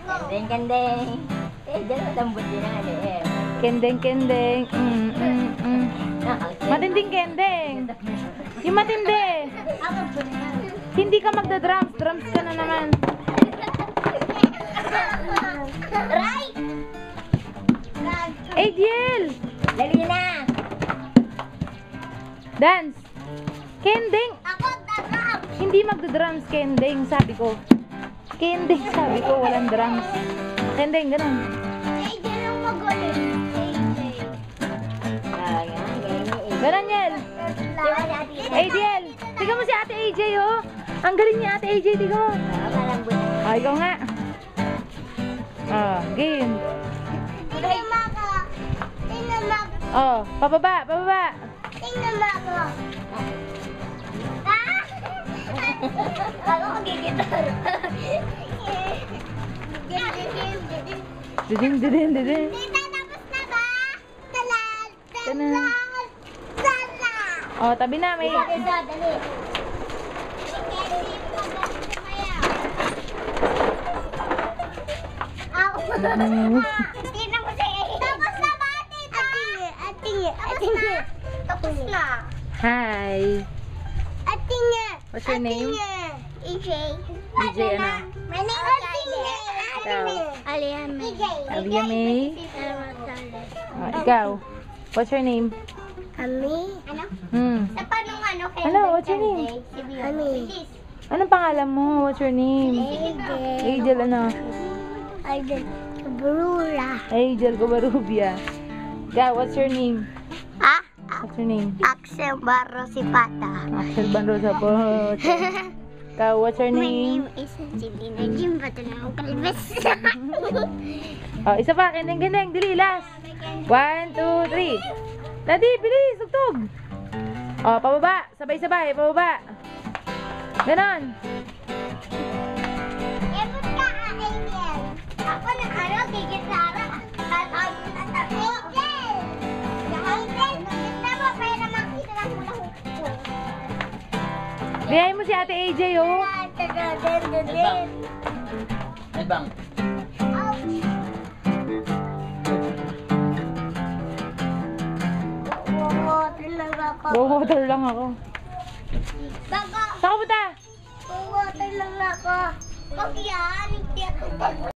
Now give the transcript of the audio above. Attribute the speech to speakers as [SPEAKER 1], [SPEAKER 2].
[SPEAKER 1] Kendeng, kendeng. Diyan malambot din ang ano eh.
[SPEAKER 2] Kendeng, kendeng. Matinding kendeng. Yung matindi. Hindi ka magda-drums. Drums ka na naman.
[SPEAKER 1] Right!
[SPEAKER 2] Adiel!
[SPEAKER 1] Dali na!
[SPEAKER 2] Dance! Kendeng!
[SPEAKER 1] Ako, drums!
[SPEAKER 2] Hindi magda-drums, kendeng, sabi ko. Kendeng, sabi ko, walang drums. Kendeng, ganun.
[SPEAKER 1] AJ lang magaling.
[SPEAKER 2] Ganun, Yel. Adiel! Tignan mo si Ate AJ, oh. Ang galing niya, Ate AJ, tignan mo. Ah, ikaw nga. Ah, game.
[SPEAKER 1] Tingnan mo ako. Tingnan mo ako.
[SPEAKER 2] Oh, pababa, pababa.
[SPEAKER 1] Tingnan mo ako. Ah! Ako magigitar.
[SPEAKER 2] Didin, didin, didin.
[SPEAKER 1] Tita, tapos na ba? Talal!
[SPEAKER 2] Tana.
[SPEAKER 1] Talal!
[SPEAKER 2] Oh, tabi na, may...
[SPEAKER 1] Isa, dali. Tingnan mo siya. Tapos na ba, tita? Atingi. Tapos na.
[SPEAKER 2] Hi.
[SPEAKER 1] Atingi.
[SPEAKER 2] What's your name?
[SPEAKER 1] EJ.
[SPEAKER 2] EJ ano?
[SPEAKER 1] My name is Atingi.
[SPEAKER 2] Ikaw?
[SPEAKER 1] Alian May.
[SPEAKER 2] Alia May. Ikaw? What's your name?
[SPEAKER 1] Ami. Ano? Sa panong ano?
[SPEAKER 2] Hello, what's your name?
[SPEAKER 1] Ami.
[SPEAKER 2] Anong pangalan mo? What's your name? Angel ano?
[SPEAKER 1] Aiden. Brula.
[SPEAKER 2] Angel Covarrubia. Ikaw, what's your name?
[SPEAKER 1] Ah?
[SPEAKER 2] What's your name?
[SPEAKER 1] Axel Barro Sipata.
[SPEAKER 2] Axel Banrosa po. Ikaw, what's your
[SPEAKER 1] My
[SPEAKER 2] name?
[SPEAKER 1] name is Angelina Jim. Bato na akong kalbes.
[SPEAKER 2] Oh, isa pa, kendeng, dili, last. 1, 2, 3. Daddy, bilis, tugtog. Oh, pababa, sabay-sabay, pababa. Ganon.
[SPEAKER 1] Ebot ka, Angel. Ako na ano, gigitara. Angel! Angel, gitna mo, para makita lang mo lang.
[SPEAKER 2] Biyahin mo si Ate AJ, oh.
[SPEAKER 3] Ay bang.
[SPEAKER 2] Water lang ako.
[SPEAKER 1] Bago,
[SPEAKER 2] Saan ka punta?
[SPEAKER 1] water lang ako. Pag yan, hindi ako